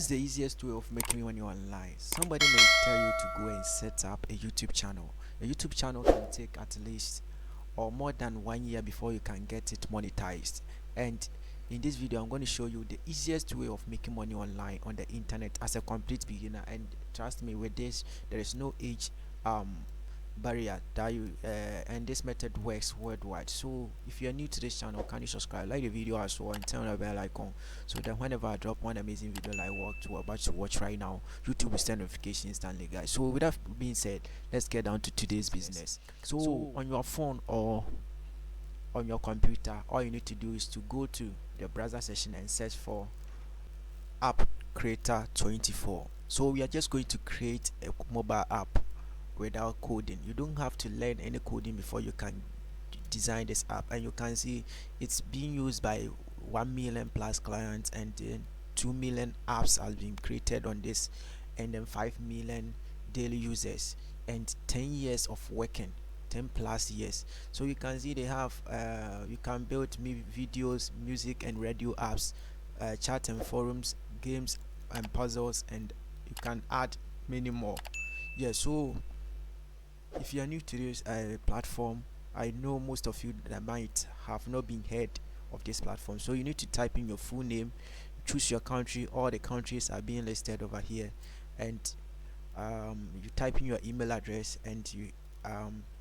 is the easiest way of making money online. Somebody may tell you to go and set up a YouTube channel. A YouTube channel can take at least or more than 1 year before you can get it monetized. And in this video, I'm going to show you the easiest way of making money online on the internet as a complete beginner. And trust me, with this, there is no age barrier that you and this method works worldwide. So if you're new to this channel, can you subscribe, like the video as well, and turn on the bell icon so that whenever I drop one amazing video like what you're about to watch right now, YouTube will send notifications instantly, guys. So with that being said, let's get down to today's business. So on your phone or on your computer, all you need to do is to go to the browser session and search for app creator 24. So we are just going to create a mobile app without coding. You don't have to learn any coding before you can design this app, and you can see it's being used by 1 million plus clients, and then 2 million apps have been created on this, and then 5 million daily users, and 10 years of working, 10 plus years. So you can see they have you can build videos, music and radio apps, chat and forums, games and puzzles, and you can add many more. Yeah, so if you are new to this platform, I know most of you that might have not been heard of this platform. So you need to type in your full name, choose your country. All the countries are being listed over here, and you type in your email address, and you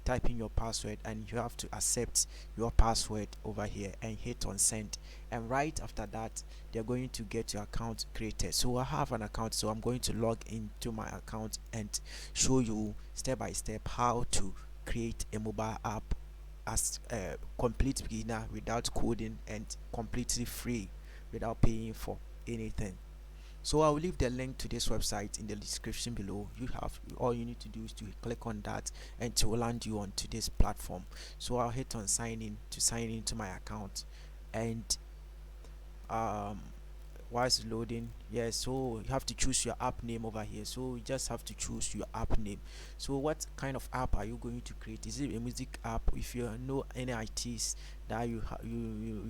type in your password, and you have to accept your password over here and hit on send. And right after that, they're going to get your account created. So I have an account, so I'm going to log into my account and show you step by step how to create a mobile app as a complete beginner without coding and completely free without paying for anything. So I'll leave the link to this website in the description below. You have all you need to do is to click on that, and it will land you onto this platform. So I'll hit on sign in to sign into my account, and um whilst loading, yes, so you have to choose your app name over here. So you just have to choose your app name. So what kind of app are you going to create? Is it a music app? If you know any ITs that you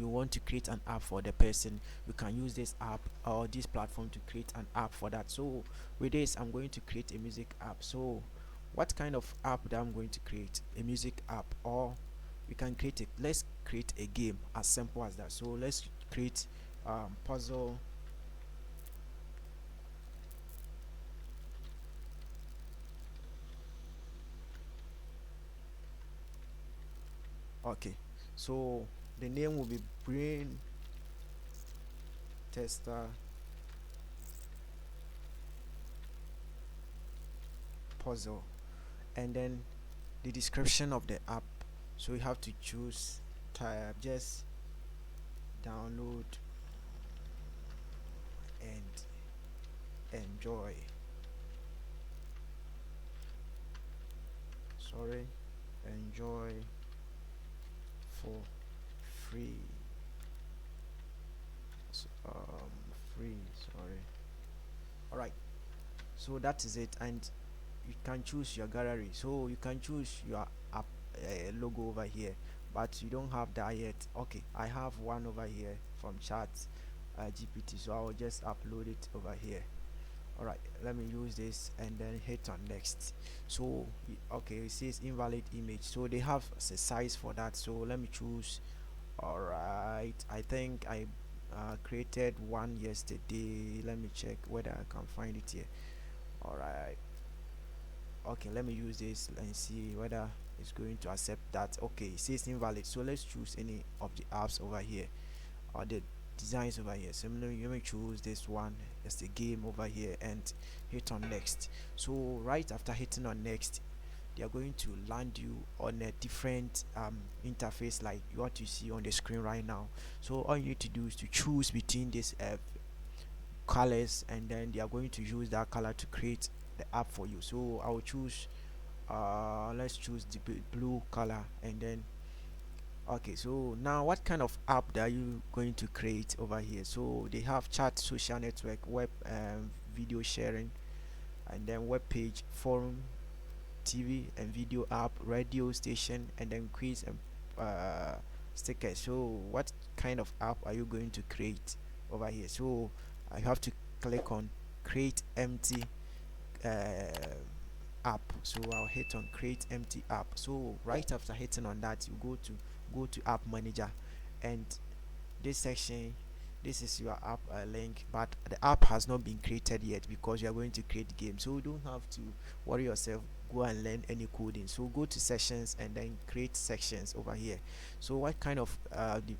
want to create an app for the person, you can use this app or this platform to create an app for that. So with this, I'm going to create a music app. So what kind of app that I'm going to create? A music app, or we can create it. Let's create a game, as simple as that. So let's create puzzle. Okay, so the name will be brain tester puzzle, and then the description of the app. So you have to choose type, just download and enjoy. Sorry, enjoy for free. So, free, sorry. All right, so that is it. And you can choose your gallery, so you can choose your app logo over here, but you don't have that yet. Okay, I have one over here from chat GPT, so I will just upload it over here. All right, let me use this and then hit on next. So okay, it says invalid image, so they have a size for that. So let me choose. All right, I think I created one yesterday. Let me check whether I can find it here. All right, okay, let me use this and see whether it's going to accept that. Okay, it says invalid, so let's choose any of the apps over here or the designs over here. Similarly, let me choose this one as the game over here and hit on next. So right after hitting on next, they are going to land you on a different interface like what you see on the screen right now. So all you need to do is to choose between these colors, and then they are going to use that color to create the app for you. So I will choose let's choose the blue color, and then okay, so now what kind of app are you going to create over here? So they have chat, social network, web, video sharing, and then web page, forum, TV and video app, radio station, and then quiz and stickers. So what kind of app are you going to create over here? So I have to click on create empty uh, app. So I'll hit on create empty app. So right after hitting on that, you go to app manager, and this section, this is your app link, but the app has not been created yet because you are going to create game, so you don't have to worry yourself, go and learn any coding. So go to sections and then create sections over here. So what kind of the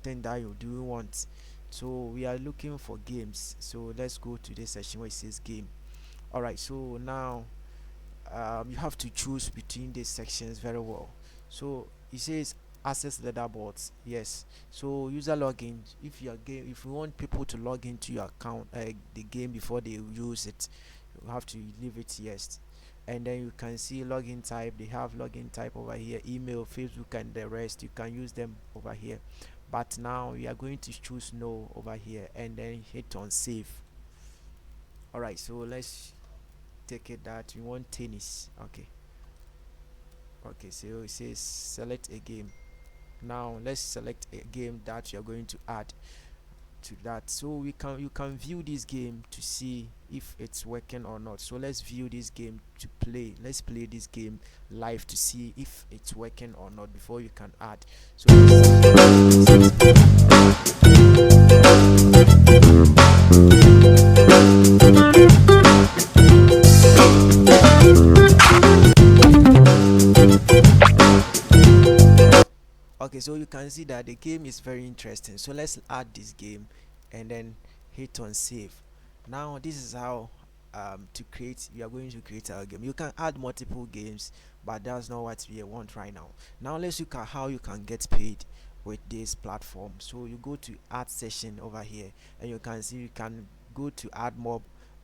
thing that you do want? So we are looking for games, so let's go to this section where it says game. All right, so now you have to choose between these sections very well. So it says access leaderboards, yes. So user login, if you are game, if you want people to log into your account, the game before they use it, you have to leave it yes. And then you can see login type, they have login type over here, email, Facebook, and the rest. You can use them over here, but now we are going to choose no over here and then hit on save. All right, so let's take it that we want tennis. Okay, okay, so it says select a game. Now let's select a game that you're going to add to that. So you can view this game to see if it's working or not. So let's view this game to play. Let's play this game live to see if it's working or not before you can add. So okay, so you can see that the game is very interesting. So let's add this game and then hit on save. Now this is how to create, we are going to create our game. You can add multiple games, but that's not what we want right now. Now let's look at how you can get paid with this platform. So you go to add session over here, and you can see you can go to AdMob,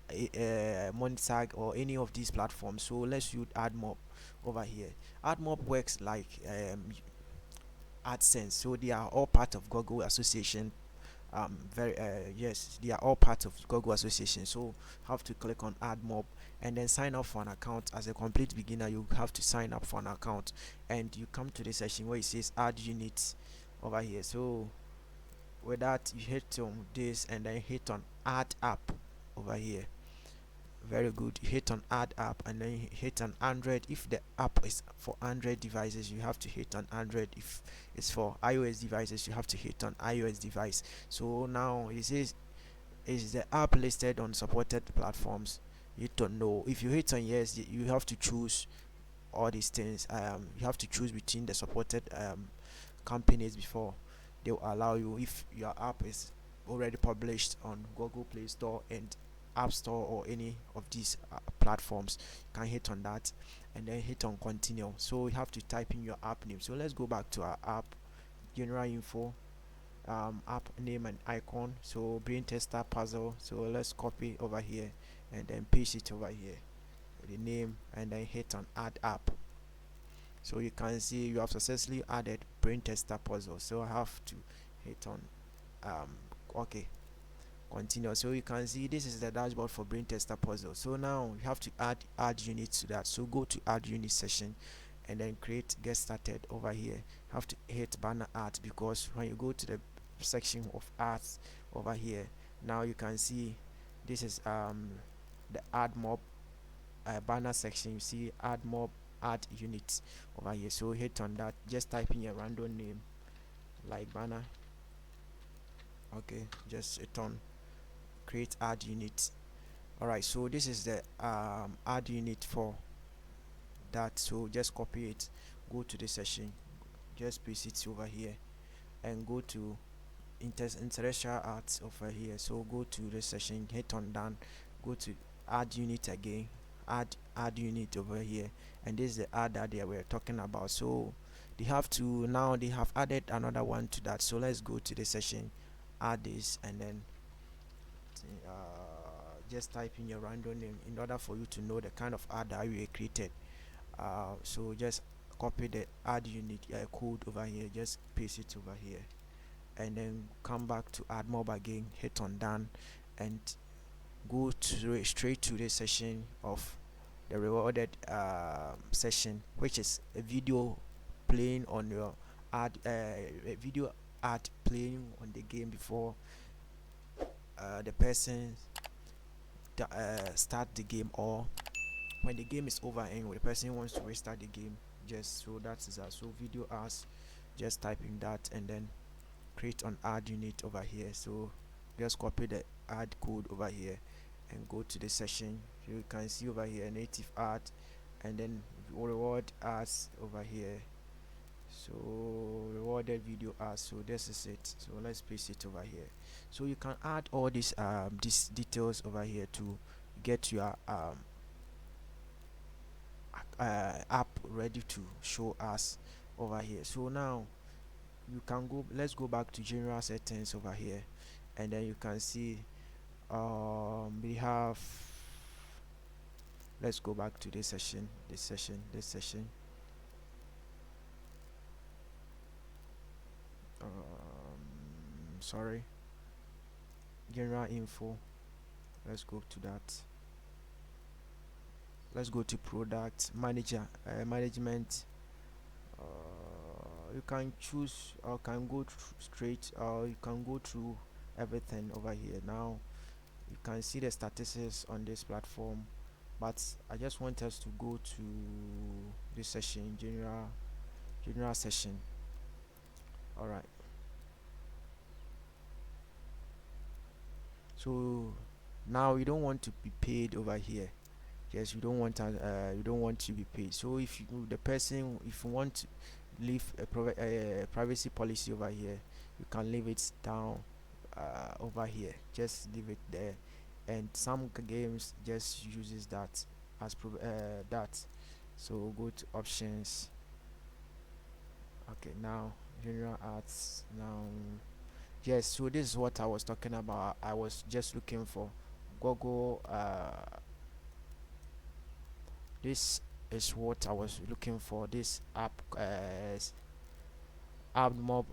Monetize, or any of these platforms. So let's use AdMob over here. AdMob works like AdSense, so they are all part of Google Association. Very yes, they are all part of Google Association. So have to click on AdMob and then sign up for an account. As a complete beginner, you have to sign up for an account, and you come to the section where it says add units over here. So with that, you hit on this and then hit on add app over here. Very good. You hit on add app and then you hit on Android. If the app is for Android devices, you have to hit on Android. If it's for iOS devices, you have to hit on iOS device. So now it says, is the app listed on supported platforms? You don't know. If you hit on yes, you have to choose all these things. You have to choose between the supported companies before they will allow you. If your app is already published on Google Play Store and App Store or any of these platforms, you can hit on that and then hit on continue. So you have to type in your app name. So let's go back to our app, general info, app name and icon. So brain tester puzzle. So let's copy over here and then paste it over here, the name, and then hit on add app. So you can see you have successfully added brain tester puzzle. So I have to hit on okay, continue. So you can see this is the dashboard for brain tester puzzle. So now you have to add units to that. So go to add unit session and then create get started over here. You have to hit banner art, because when you go to the section of arts over here, now you can see this is the AdMob banner section. You see AdMob add units over here. So hit on that, just type in your random name like banner. Okay, just hit on create add unit. All right, so this is the add unit for that. So just copy it, go to the session, just paste it over here and go to interstitial arts over here. So go to the session, hit on done, go to add unit again, add unit over here, and this is the add that they were talking about. So they have to, now they have added another one to that. So let's go to the session, add this, and then just type in your random name in order for you to know the kind of ad that you created. So just copy the add unit code over here, just paste it over here, and then come back to AdMob again, hit on done, and go to straight to the session of the rewarded session, which is a video playing on your a video ad playing on the game before the person start the game, or when the game is over and the person wants to restart the game. Just so that is that. So video ads, just type in that and then create an ad unit over here. So just copy the ad code over here and go to the session. You can see over here native ad, and then reward ads over here. So rewarded video ads. So this is it. So let's paste it over here. So you can add all these details over here to get your app ready to show us over here. So now you can go, let's go back to general settings over here, and then you can see we have, let's go back to this session. Sorry, general info, let's go to that. Let's go to product manager, management. You can choose or can go straight, or you can go through everything over here. Now you can see the statistics on this platform, but I just want us to go to this session, general session. All right, so now you don't want to be paid over here. Yes, you don't want to be paid. So if you, the person, if you want to leave a privacy policy over here, you can leave it down over here. Just leave it there. And some games just uses that as that. So go to options. Okay, now general ads. Now yes, so this is what I was talking about. I was just looking for Google. This is what I was looking for. This app AdMob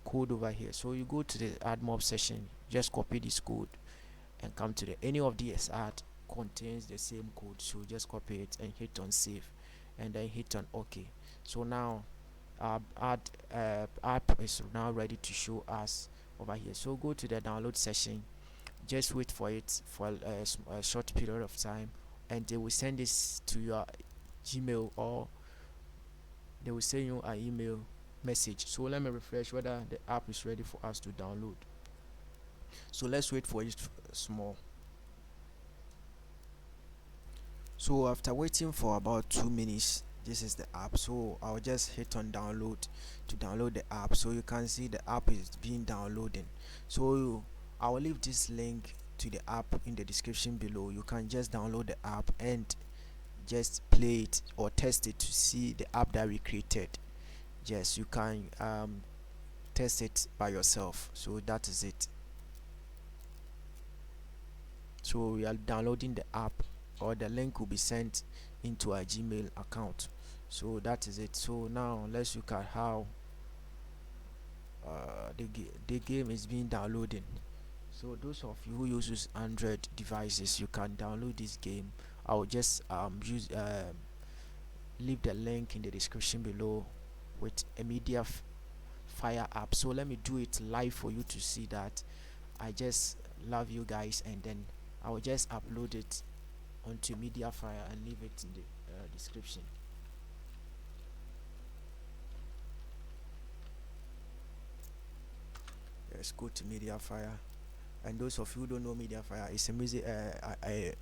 code over here. So you go to the AdMob session, just copy this code and come to the any of these ad contains the same code. So just copy it and hit on save, and then hit on OK. So now app is now ready to show us over here. So go to the download session, just wait for it for a short period of time, and they will send this to your Gmail, or they will send you an email message. So let me refresh whether the app is ready for us to download. So let's wait for it small. So after waiting for about 2 minutes, this is the app. So I'll just hit on download to download the app. So you can see the app is being downloaded. So I'll leave this link to the app in the description below. You can just download the app and just play it or test it to see the app that we created. Yes, you can test it by yourself. So that is it. So we are downloading the app, or the link will be sent into our Gmail account. So that is it. So now let's look at how the game is being downloaded. So those of you who uses Android devices, you can download this game. I'll just leave the link in the description below with a media fire app. So let me do it live for you to see that I just love you guys, and then I will just upload it onto Mediafire and leave it in the description. Let's go to Mediafire. And those of you who don't know Mediafire, it's a music a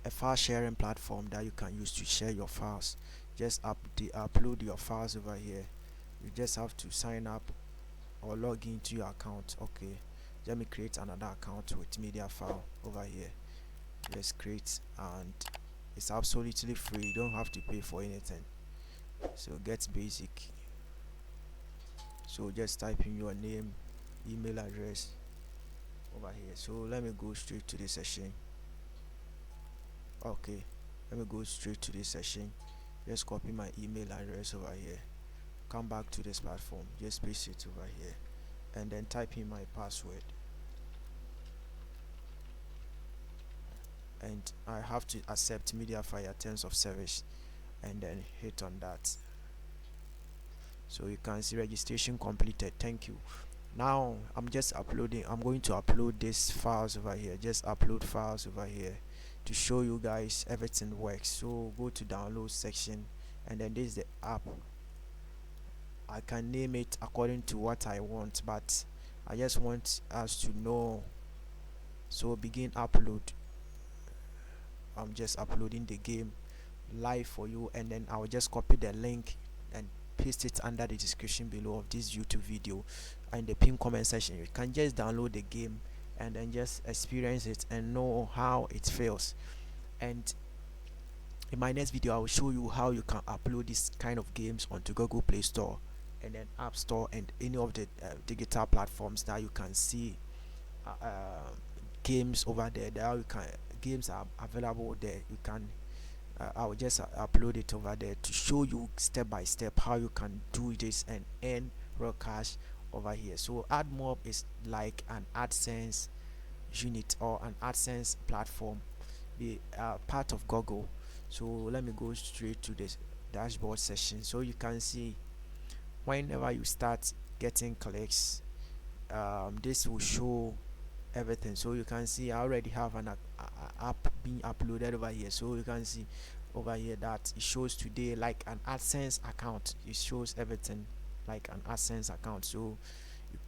file sharing platform that you can use to share your files. Just upload your files over here. You just have to sign up or log into your account. Okay, let me create another account with Mediafire over here. Let's create, and it's absolutely free. You don't have to pay for anything. So get basic. So just type in your name, email address over here. So let me go straight to the session. Okay, let me go straight to this session. Just copy my email address over here, come back to this platform, just paste it over here, and then type in my password. And I have to accept Mediafire terms of service, and then hit on that. So you can see registration completed. Thank you. Now I'm just uploading. I'm going to upload these files over here. Just upload files over here to show you guys everything works. So go to download section, and then this is the app. I can name it according to what I want, but I just want us to know. So begin upload. I'm just uploading the game live for you, and then I'll just copy the link and paste it under the description below of this YouTube video and the pin comment section. You can just download the game and then just experience it and know how it feels. And in my next video I will show you how you can upload this kind of games onto Google Play Store and then App Store and any of the digital platforms that you can see games over there. That you can games are available there. You can I'll just upload it over there to show you step by step how you can do this and earn real cash over here. So AdMob is like an AdSense unit or an AdSense platform, be part of Google. So let me go straight to this dashboard session. So you can see whenever you start getting clicks, this will show everything. So you can see I already have an app being uploaded over here. So you can see over here that it shows today like an AdSense account. It shows everything like an AdSense account. So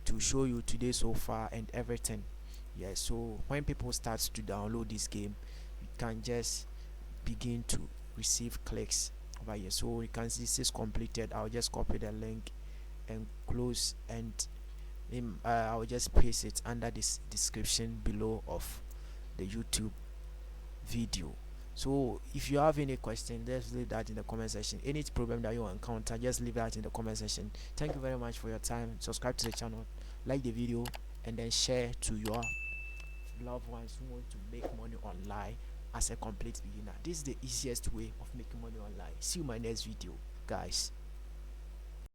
to show you today so far and everything. Yeah, so when people start to download this game, you can just begin to receive clicks over here. So you can see this is completed. I'll just copy the link and close, and I'll just paste it under this description below of the YouTube video. So if you have any question, just leave that in the comment section. Any problem that you encounter, just leave that in the comment section. Thank you very much for your time. Subscribe to the channel, like the video, and then share to your loved ones who want to make money online as a complete beginner. This is the easiest way of making money online. See you in my next video, guys.